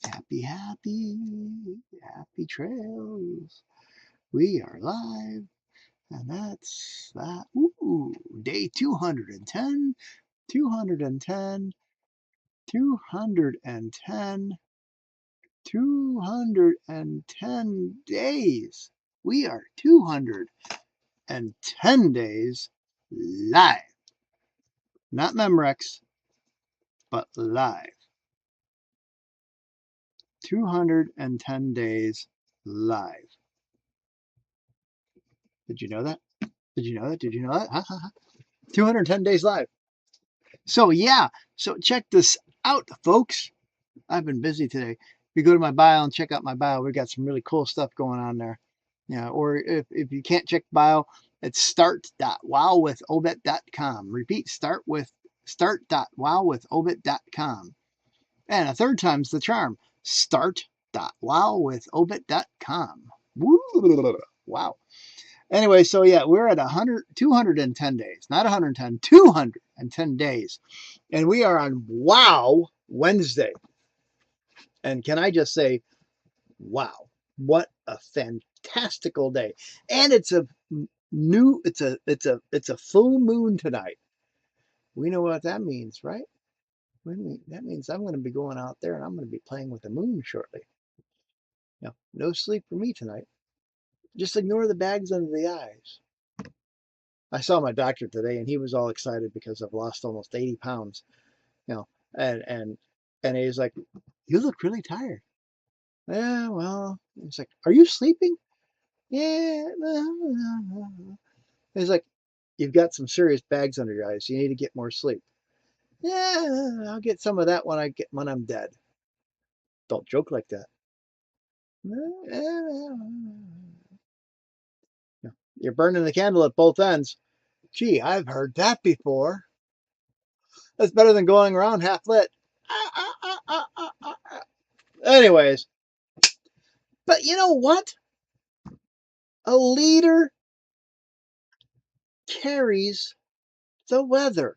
Happy, happy, happy trails. We are live, and that's that. Ooh, day 210, 210, 210, 210 days. We are 210 days live. Not Memorex, but live. 210 days live. Did you know that? Did you know that? Did you know that? 210 days live. So yeah, so check this out, folks. I've been busy today. If you go to my bio and check out my bio, we got some really cool stuff going on there. Yeah, or if you can't check bio, it's start.wowwithobet.com. Repeat, start.wowwithobet.com. And a third time's the charm. Start.wowwithobet.com. Woo! Wow. Anyway, so yeah, we're at 210 days, not 110, 210 days. And we are on Wow Wednesday. And can I just say, wow, what a fantastical day. And it's a full moon tonight. We know what that means, right? That means I'm going to be going out there and I'm going to be playing with the moon shortly. Now, no sleep for me tonight. Just ignore the bags under the eyes. I saw my doctor today and he was all excited because I've lost almost 80 pounds, and he's like, you look really tired. Yeah, well, he's like, are you sleeping? Yeah. He's like, you've got some serious bags under your eyes. You need to get more sleep. Yeah, I'll get some of that when I'm dead. Don't joke like that. You're burning the candle at both ends. Gee, I've heard that before. That's better than going around half lit. Anyways, but you know what? A leader carries the weather.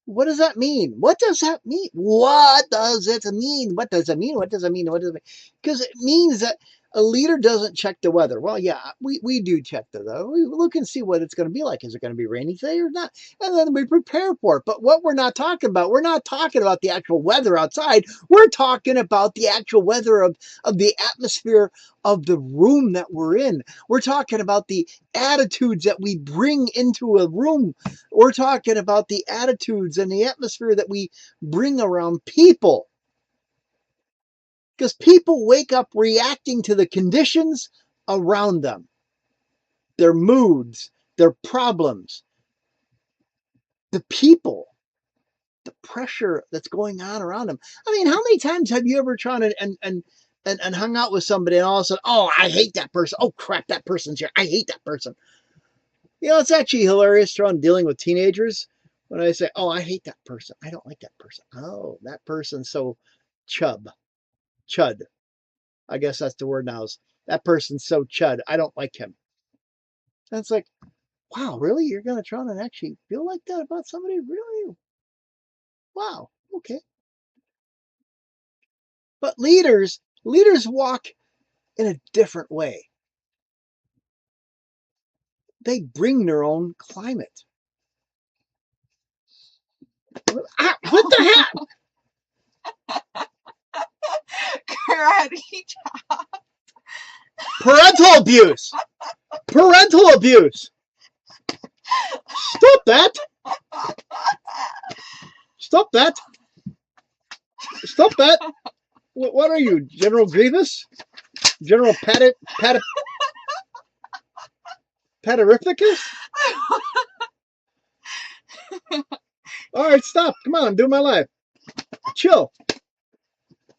What does that mean? What does that mean? What does it mean? What does it mean? What does it mean? What does it mean? Because it means that a leader doesn't check the weather. Well, yeah, we do check the weather. We look and see what it's going to be like. Is it going to be rainy today or not? And then we prepare for it. But what we're not talking about the actual weather outside. We're talking about the actual weather of the atmosphere of the room that we're in. We're talking about the attitudes that we bring into a room. We're talking about the attitudes and the atmosphere that we bring around people. Because people wake up reacting to the conditions around them, their moods, their problems, the people, the pressure that's going on around them. I mean, how many times have you ever tried and hung out with somebody and all of a sudden, oh, I hate that person. Oh, crap, that person's here. I hate that person. You know, it's actually hilarious dealing with teenagers when I say, oh, I hate that person. I don't like that person. Oh, that person's so chud. I guess that's the word now. Is that person's so chud. I don't like him. And it's like, wow, really? You're going to try and actually feel like that about somebody? Really? Wow. Okay. But leaders walk in a different way. They bring their own climate. What the heck? Karate chop. Parental abuse. Parental abuse. Stop that. Stop that. Stop that. What are you, General Grievous? General Patarificus? All right, stop. Come on, I'm doing my life. Chill.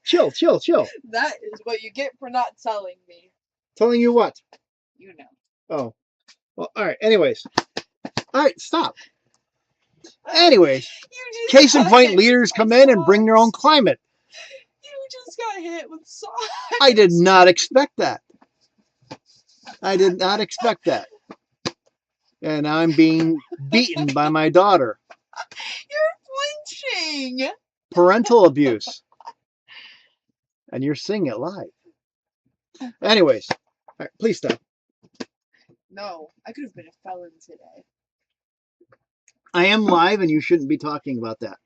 Chill. That is what you get for not telling me. Telling you what? You know. Oh. Well, all right. Anyways. All right, stop. Anyways. Case in point, leaders come in and bring their own climate. You just got hit with socks. I did not expect that. And I'm being beaten by my daughter. You're watching. Parental abuse. And you're seeing it live. Anyways, all right, please stop. No, I could have been a felon today. I am live and you shouldn't be talking about that.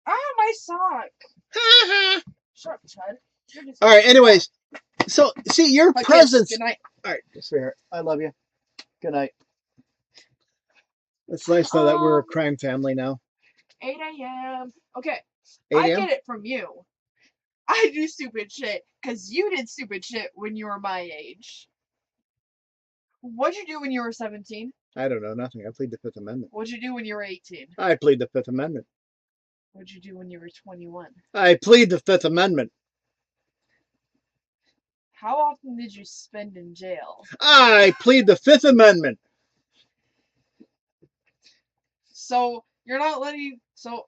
Ah, my sock. Shut up, Chud. All right, anyways. So, see, your presence. Good night. All right, sweetheart. I love you. Good night. It's nice to know that we're a crime family now. 8 a.m. Okay, 8 I a.m.? get it from you. I do stupid shit because you did stupid shit when you were my age. What'd you do when you were 17? I don't know, nothing. I plead the Fifth Amendment. What'd you do when you were 18? I plead the Fifth Amendment. What'd you do when you were 21? I plead the Fifth Amendment. How often did you spend in jail? I plead the Fifth Amendment. So you're not letting. So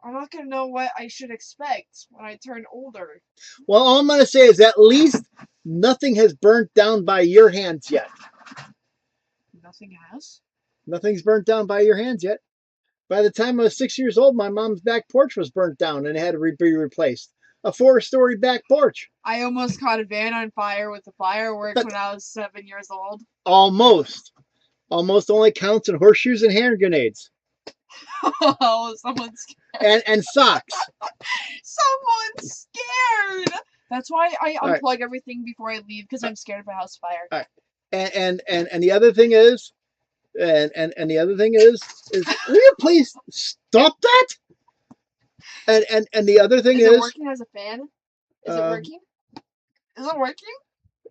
I'm not gonna know what I should expect when I turn older. Well, all I'm going to say is at least nothing has burnt down by your hands yet. Nothing has? Nothing's burnt down by your hands yet. By the time I was 6 years old, my mom's back porch was burnt down and it had to be replaced. A 4-story back porch. I almost caught a van on fire with the fireworks when I was 7 years old. Almost. Almost only counts in horseshoes and hand grenades. Oh, someone's scared. And socks. Someone's scared. That's why I unplug right. everything before I leave because I'm scared of a house fire. All right. And the other thing is, and the other thing is will you please stop that? And the other thing is it working as a fan? Is it working? Is it working?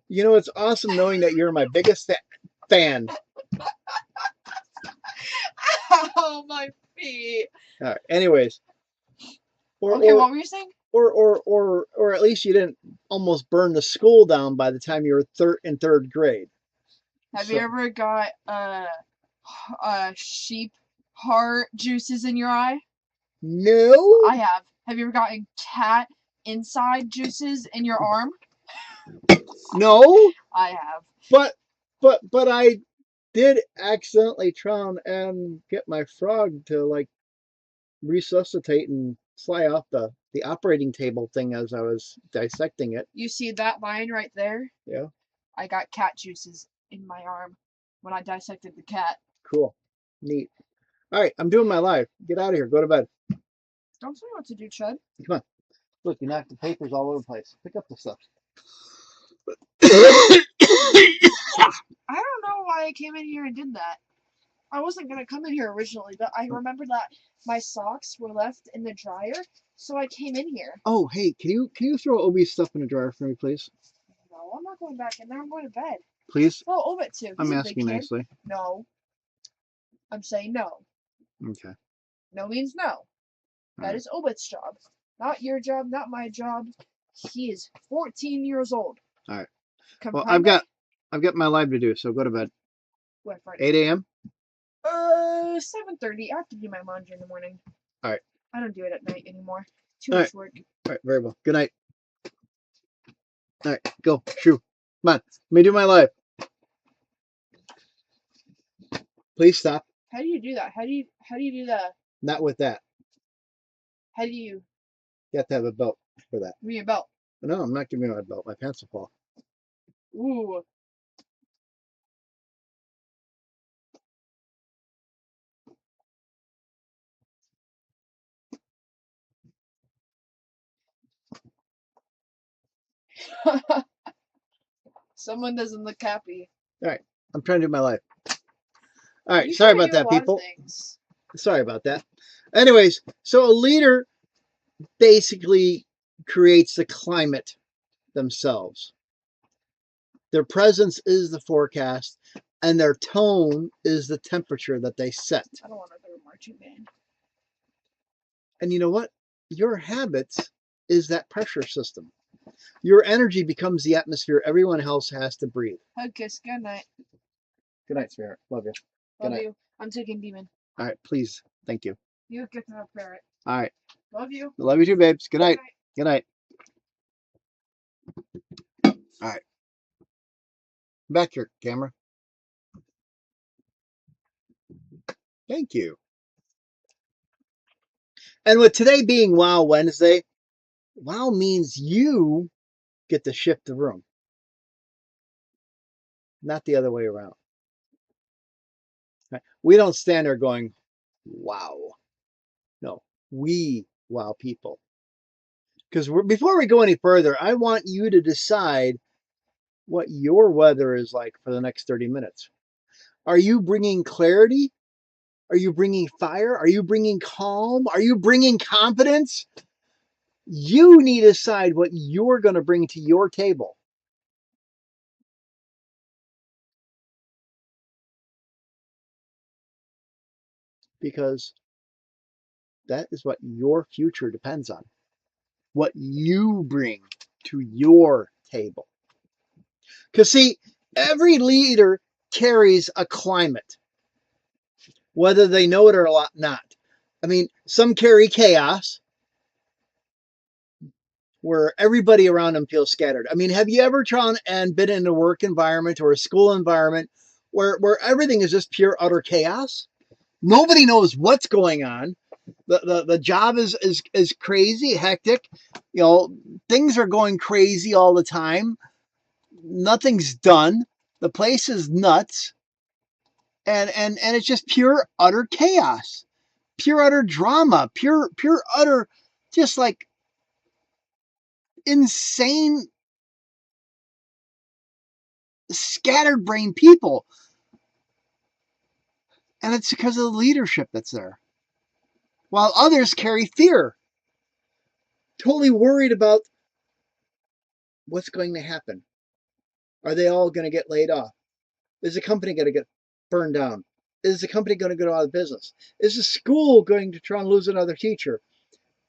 You know, it's awesome knowing that you're my biggest fan. Oh, my feet. All right. Anyways. Okay, what were you saying? Or at least you didn't almost burn the school down by the time you were in third grade. Have you ever got sheep heart juices in your eye? No. I have. Have you ever gotten cat inside juices in your arm? No. I have. But I did accidentally try and get my frog to like resuscitate and fly off the operating table thing as I was dissecting it. You see that line right there? Yeah. I got cat juices in my arm when I dissected the cat. Cool. Neat. All right, I'm doing my live. Get out of here. Go to bed. Don't tell me what to do, Chud. Come on. Look, you knocked the papers all over the place. Pick up the stuff. I don't know why I came in here and did that. I wasn't going to come in here originally, but I remembered that my socks were left in the dryer, so I came in here. Oh, hey, can you throw Obi's stuff in the dryer for me, please? No, I'm not going back in there. I'm going to bed. Please? Well, Obet too. I'm asking nicely. No. I'm saying no. Okay. No means no. That is Obet's job. Not your job, not my job. He is 14 years old. All right. Well, I've got my live to do, so go to bed. What, Friday? 8 a.m.? 7:30. I have to do my laundry in the morning. All right. I don't do it at night anymore. Too much work. All right, very well. Good night. All right, go. Shoo. Come on. Let me do my live. Please stop. How do you do that? How do you do that? Not with that. How do you? You have to have a belt for that. Give me a belt. No, I'm not giving you my belt. My pants will fall. Ooh. Someone doesn't look happy. All right, I'm trying to do my life. All right, sorry about that, people. Sorry about that. Anyways, so a leader basically creates the climate themselves. Their presence is the forecast, and their tone is the temperature that they set. I don't want to go to marching band. And you know what? Your habits is that pressure system. Your energy becomes the atmosphere everyone else has to breathe. Hug, kiss, good night. Good night, sweetheart. Love you. Love you. I'm taking Demon. All right, please. Thank you. You get to repair it. All right. Love you. Love you too, babes. Good night. Good night. All right. Back here, camera. Thank you. And with today being Wow Wednesday, wow means you get to shift the room, not the other way around. Right? We don't stand there going, wow. No, we wow people. Because before we go any further, I want you to decide what your weather is like for the next 30 minutes. Are you bringing clarity? Are you bringing fire? Are you bringing calm? Are you bringing confidence? You need to decide what you're going to bring to your table. Because that is what your future depends on. What you bring to your table. Because, see, every leader carries a climate, whether they know it or not. I mean, some carry chaos where everybody around them feels scattered. I mean, have you ever tried and been in a work environment or a school environment where everything is just pure, utter chaos? Nobody knows what's going on. The job is crazy, hectic. You know, things are going crazy all the time. Nothing's done. The place is nuts. And it's just pure, utter chaos. Pure, utter drama. Pure, utter, just like insane, scattered brain people. And it's because of the leadership that's there. While others carry fear, totally worried about what's going to happen. Are they all going to get laid off? Is the company going to get burned down? Is the company going to go out of business? Is the school going to try and lose another teacher?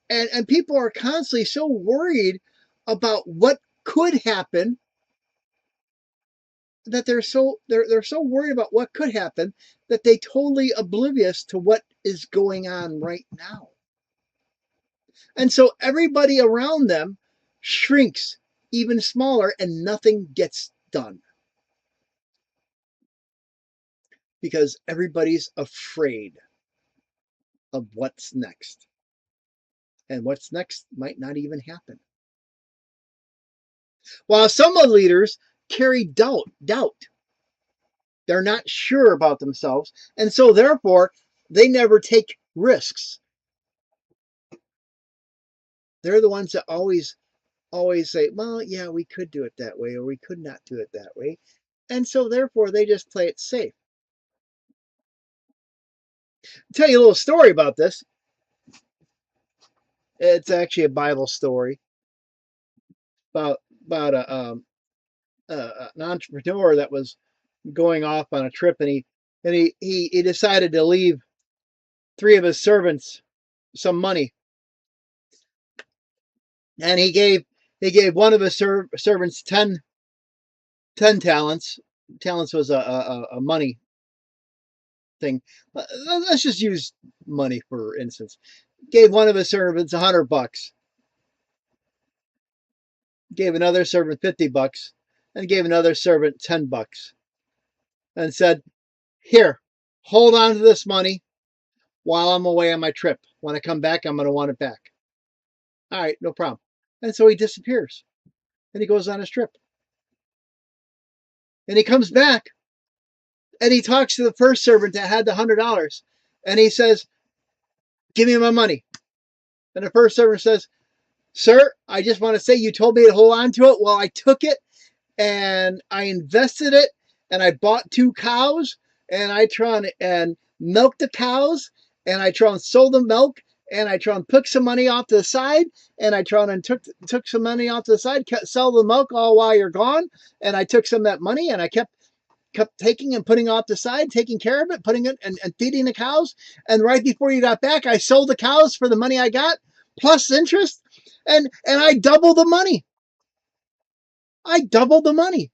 And people are constantly so worried about what could happen that they're so worried about what could happen that they totally oblivious to what is going on right now. And so everybody around them shrinks even smaller and nothing gets done because everybody's afraid of what's next. And what's next might not even happen. While some of the leaders carry doubt. They're not sure about themselves. And so therefore, they never take risks. They're the ones that always say, well, yeah, we could do it that way, or we could not do it that way. And so therefore, they just play it safe. I'll tell you a little story about this. It's actually a Bible story about an entrepreneur that was going off on a trip, and he decided to leave three of his servants some money, and he gave one of his servants 10 talents. Talents was a money thing. Let's just use money for instance. Gave one of his servants $100, gave another servant $50, and gave another servant $10, and said, "Here, hold on to this money while I'm away on my trip. When I come back, I'm going to want it back." All right, no problem. And so he disappears, and he goes on his trip, and he comes back, and he talks to the first servant that had the $100, and he says, "Give me my money." And the first servant says, "Sir, I just want to say you told me to hold on to it. Well, I took it and I invested it and I bought 2 cows and I try and milked the cows and I try and sold the milk and I try and put some money off to the side and I try and took some money off to the side, sell the milk all while you're gone, and I took some of that money and I kept taking and putting off the side, taking care of it, putting it and feeding the cows. And right before you got back, I sold the cows for the money I got plus interest, and I doubled the money. I doubled the money.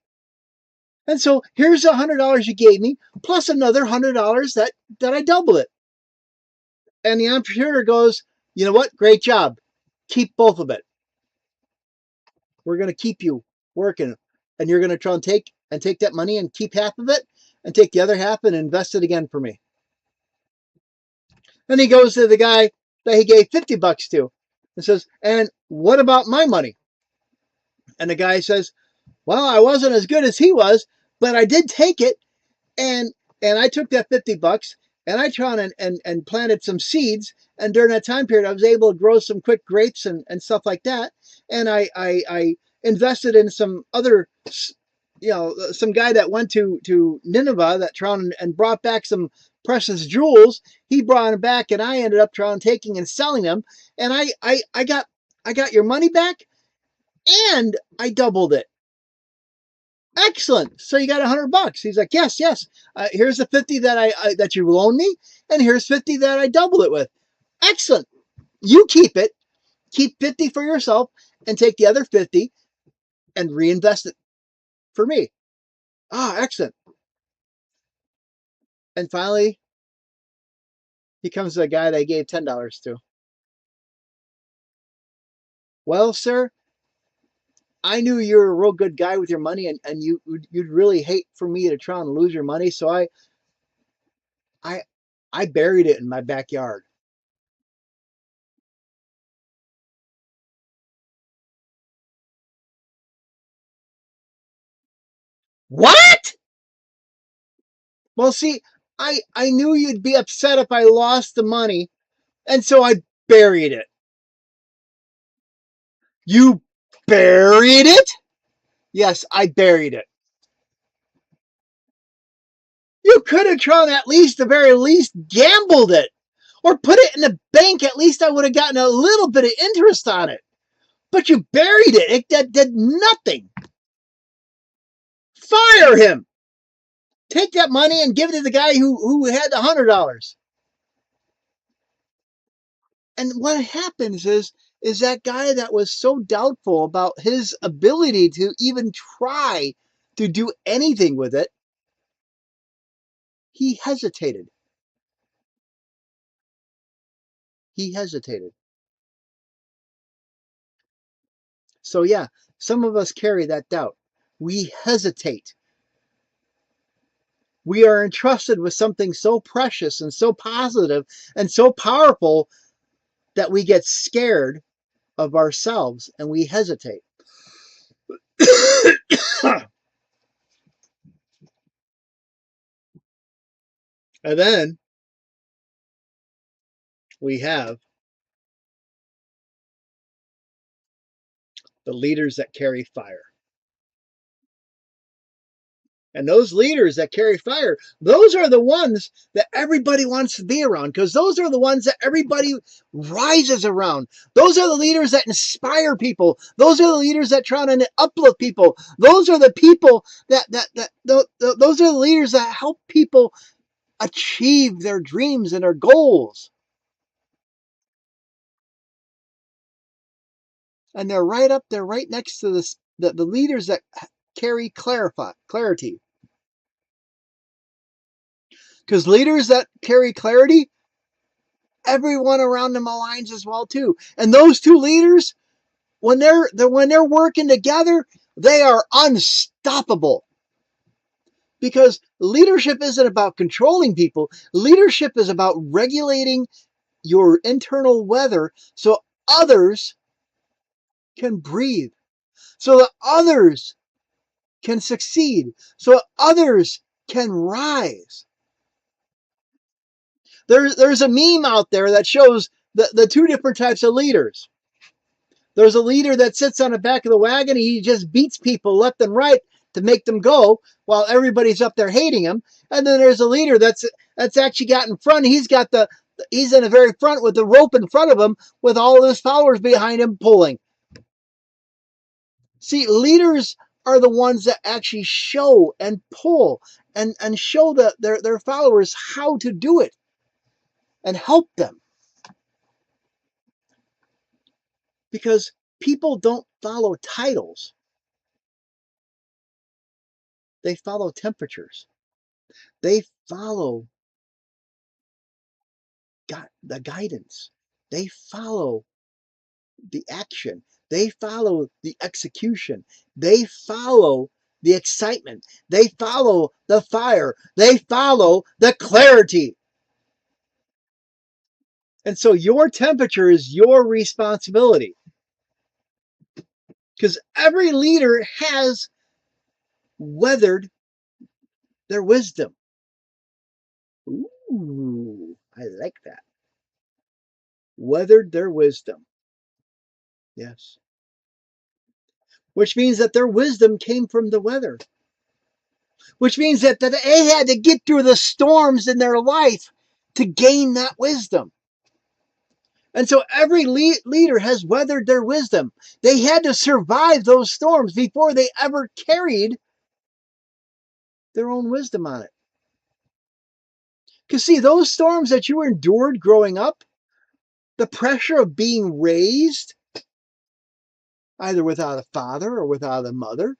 And so here's $100 you gave me plus another $100 that I doubled it." And the entrepreneur goes, "You know what? Great job. Keep both of it. We're going to keep you working, and you're going to try and take that money and keep half of it and take the other half and invest it again for me." And he goes to the guy that he gave $50 to, and says, and what about my money? And the guy says, well, I wasn't as good as he was, but I did take it, and I took that $50 and I tried and planted some seeds. And during that time period, I was able to grow some quick grapes and stuff like that. And I invested in some other, some guy that went to Nineveh that tried and brought back some precious jewels. He brought them back, and I ended up trying taking and selling them. And I got your money back, and I doubled it. Excellent. So you got $100. He's like, yes, yes. Here's the 50 that that you loaned me, and here's 50 that I doubled it with. Excellent. You keep it. Keep 50 for yourself, and take the other 50 and reinvest it for me. Ah, excellent. And finally, he comes to the guy that I gave $10 to. Well, sir, I knew you were a real good guy with your money, and you'd really hate for me to try and lose your money, so I I buried it in my backyard. What? Well, see, I knew you'd be upset if I lost the money, and so I buried it. You buried it? Yes, I buried it. You could have tried at least, the very least, gambled it. Or put it in the bank. At least I would have gotten a little bit of interest on it. But you buried it. It did nothing. Fire him. Take that money and give it to the guy who had the $100. And what happens is that guy that was so doubtful about his ability to even try to do anything with it, he hesitated. He hesitated. So yeah, some of us carry that doubt. We hesitate. We are entrusted with something so precious and so positive and so powerful that we get scared of ourselves and we hesitate. And then we have the leaders that carry fire. And those leaders that carry fire, those are the ones that everybody wants to be around, because those are the ones that everybody rises around. Those are the leaders that inspire people. Those are the leaders that try to uplift people. Those are the people those are the leaders that help people achieve their dreams and their goals. And they're right up there, right next to the leaders that carry clarity. Because leaders that carry clarity, everyone around them aligns as well too. And those two leaders, when they're working together, they are unstoppable. Because leadership isn't about controlling people. Leadership is about regulating your internal weather so others can breathe, so that others can succeed, so that others can rise. There's a meme out there that shows the two different types of leaders. There's a leader that sits on the back of the wagon. He just beats people left and right to make them go while everybody's up there hating him. And then there's a leader that's actually got in front. He's in the very front with the rope in front of him with all of his followers behind him pulling. See, leaders are the ones that actually show and pull and show their followers how to do it and help them. Because people don't follow titles. They follow temperatures. They follow the guidance. They follow the action. They follow the execution. They follow the excitement. They follow the fire. They follow the clarity. And so your temperature is your responsibility because every leader has weathered their wisdom. Ooh, I like that. Weathered their wisdom. Yes. Which means that their wisdom came from the weather. Which means that they had to get through the storms in their life to gain that wisdom. And so every leader has weathered their wisdom. They had to survive those storms before they ever carried their own wisdom on it. Because see, those storms that you endured growing up, the pressure of being raised, either without a father or without a mother,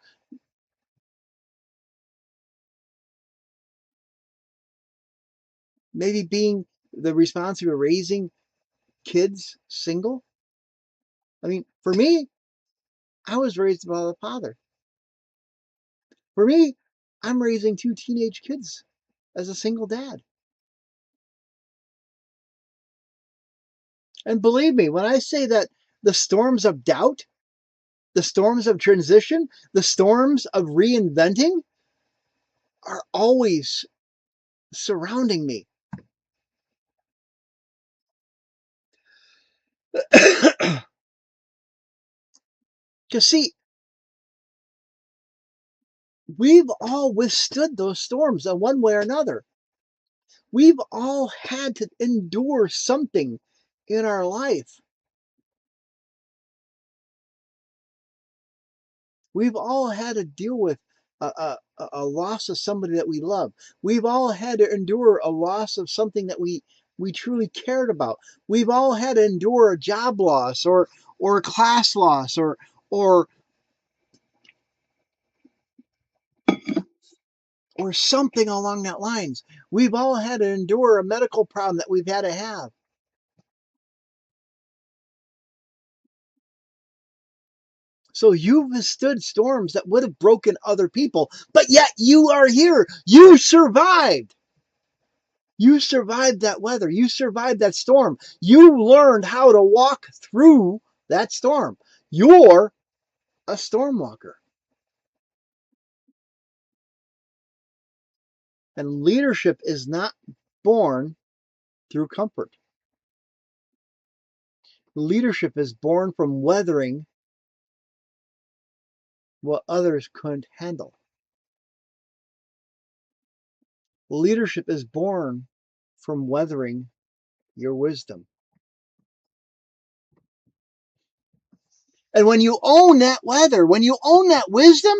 maybe being the responsibility of raising kids single. I mean, for me, I was raised without a father. For me, I'm raising two teenage kids as a single dad. And believe me, when I say that the storms of doubt, the storms of transition, the storms of reinventing are always surrounding me. Because, see, we've all withstood those storms in one way or another. We've all had to endure something in our life. We've all had to deal with a loss of somebody that we love. We've all had to endure a loss of something that we truly cared about. We've all had to endure a job loss or a class loss or or something along that lines. We've all had to endure a medical problem that we've had to have. So you've withstood storms that would have broken other people, but yet you are here. You survived. You survived that weather. You survived that storm. You learned how to walk through that storm. You're a storm walker. And leadership is not born through comfort. Leadership is born from weathering what others couldn't handle. Leadership is born from weathering your wisdom. And when you own that weather, when you own that wisdom,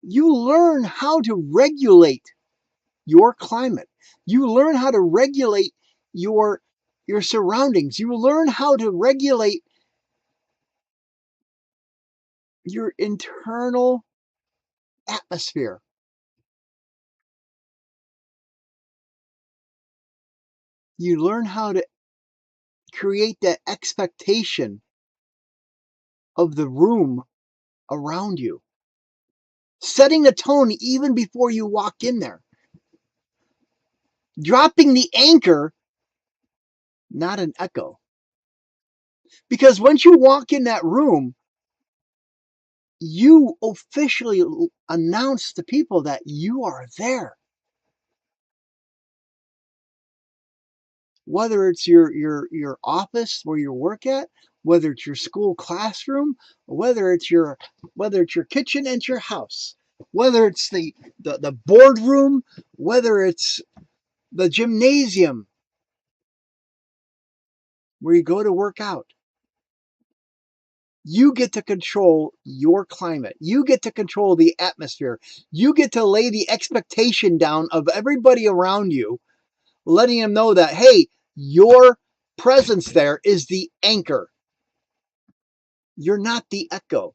you learn how to regulate your climate. You learn how to regulate your your surroundings. You learn how to regulate your internal atmosphere. You learn how to create that expectation of the room around you, setting the tone even before you walk in there, dropping the anchor, not an echo. Because once you walk in that room, you officially announce to people that you are there. Whether it's your office where you work at, whether it's your school classroom, whether it's your kitchen and your house, whether it's the boardroom, whether it's the gymnasium where you go to work out. You get to control your climate. You get to control the atmosphere. You get to lay the expectation down of everybody around you, letting them know that, hey, your presence there is the anchor. You're not the echo.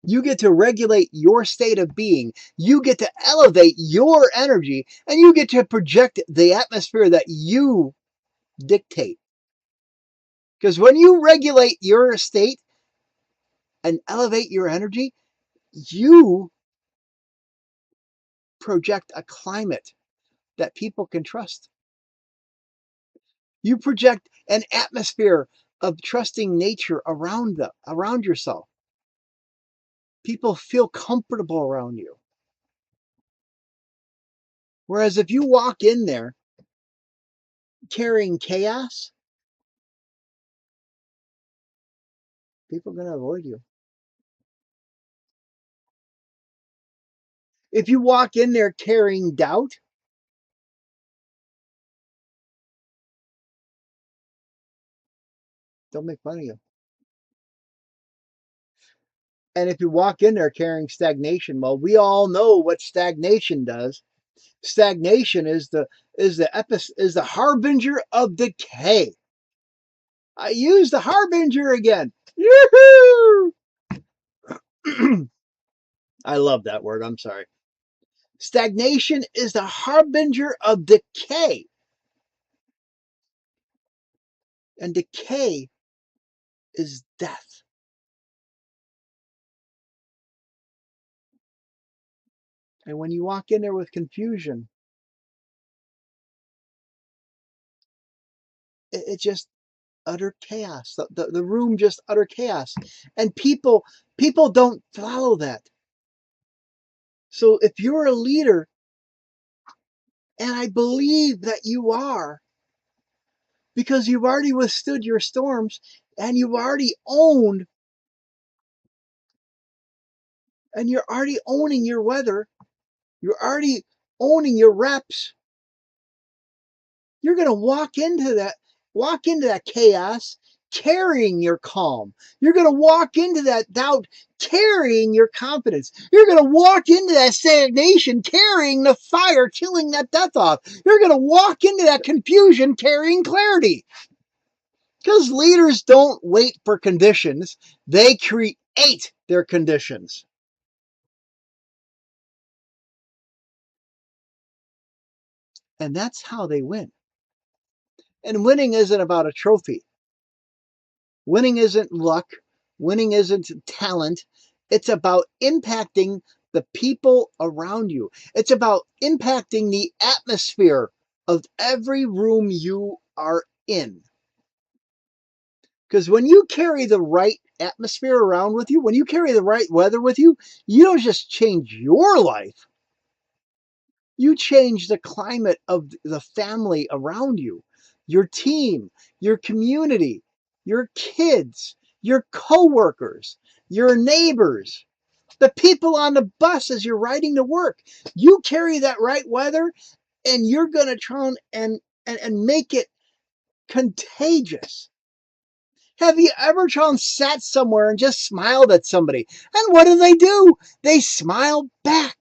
You get to regulate your state of being. You get to elevate your energy and you get to project the atmosphere that you dictate. Because when you regulate your state and elevate your energy, you project a climate that people can trust. You project an atmosphere of trusting nature around yourself. People feel comfortable around you. Whereas if you walk in there carrying chaos, people are going to avoid you. If you walk in there carrying doubt, they'll make fun of you. And if you walk in there carrying stagnation, well, we all know what stagnation does. Stagnation is the harbinger of decay. I use the harbinger again. Yoo-hoo! I love that word. I'm sorry. Stagnation is the harbinger of decay. And decay is death. And when you walk in there with confusion, it just utter chaos. The room just utter chaos. And people don't follow that. So if you're a leader, and I believe that you are, because you've already withstood your storms and you've already owned and you're already owning your weather, you're already owning your reps, you're going to walk into that chaos carrying your calm. You're going to walk into that doubt carrying your confidence. You're going to walk into that stagnation carrying the fire, killing that death off. You're going to walk into that confusion carrying clarity. Because leaders don't wait for conditions, they create their conditions. And that's how they win. And winning isn't about a trophy. Winning isn't luck. Winning isn't talent. It's about impacting the people around you. It's about impacting the atmosphere of every room you are in. Because when you carry the right atmosphere around with you, when you carry the right weather with you, you don't just change your life, you change the climate of the family around you, your team, your community, your kids, your coworkers, your neighbors, the people on the bus as you're riding to work. You carry that right weather and you're going to try and make it contagious. Have you ever tried and sat somewhere and just smiled at somebody? And what do? They smile back.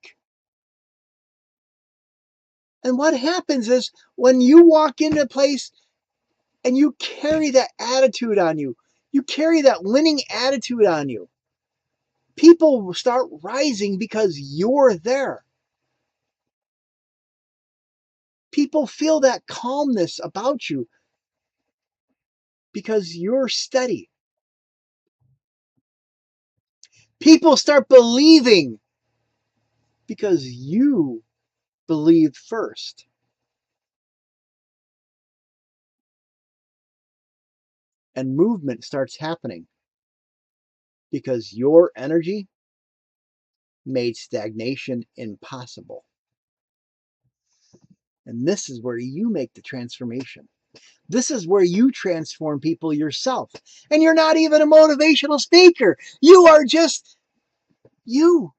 And what happens is when you walk into a place and you carry that attitude on you, you carry that winning attitude on you, people will start rising because you're there. People feel that calmness about you because you're steady. People start believing because you believed first. And movement starts happening because your energy made stagnation impossible. And this is where you make the transformation. This is where you transform people yourself. And you're not even a motivational speaker. You are just you.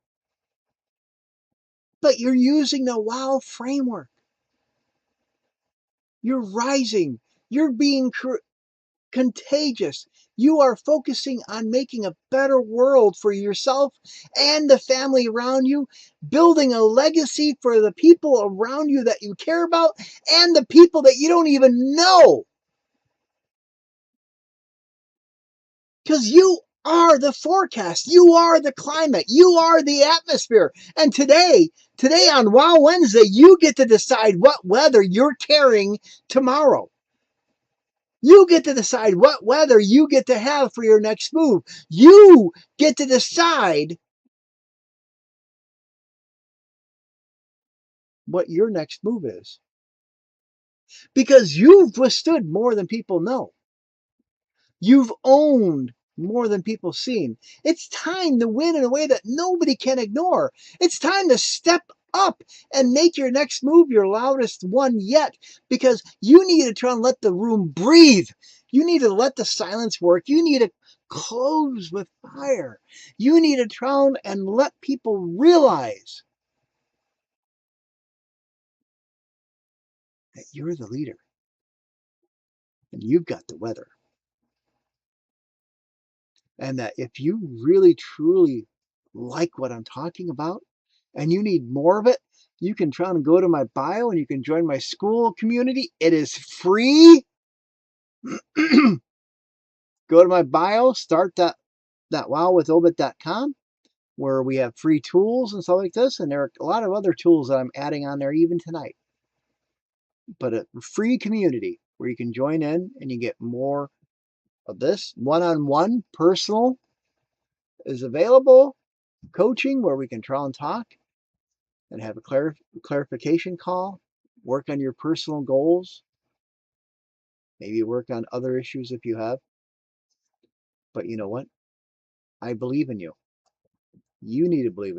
But you're using the WOW framework. You're rising. You're being contagious. You are focusing on making a better world for yourself and the family around you, building a legacy for the people around you that you care about and the people that you don't even know. Because you are the forecast. You are the climate. You are the atmosphere. And today on Wow Wednesday, you get to decide what weather you're carrying tomorrow. You get to decide what weather you get to have for your next move. You get to decide what your next move is. because you've withstood more than people know. You've owned more than people seen. It's time to win in a way that nobody can ignore. It's time to step up and make your next move your loudest one yet, because you need to try and let the room breathe. You need to let the silence work. You need to close with fire. You need to try and let people realize that you're the leader and you've got the weather. And that if you really truly like what I'm talking about and you need more of it, you can try and go to my bio and you can join my school community. It is free. Go to my bio, start that wow with obet.com, where we have free tools and stuff like this. And there are a lot of other tools that I'm adding on there even tonight. But a free community where you can join in and you get more of this. One-on-one personal is available. Coaching where we can try and talk and have a clarification call, work on your personal goals, maybe work on other issues if you have. But you know what? I believe in you. You need to believe in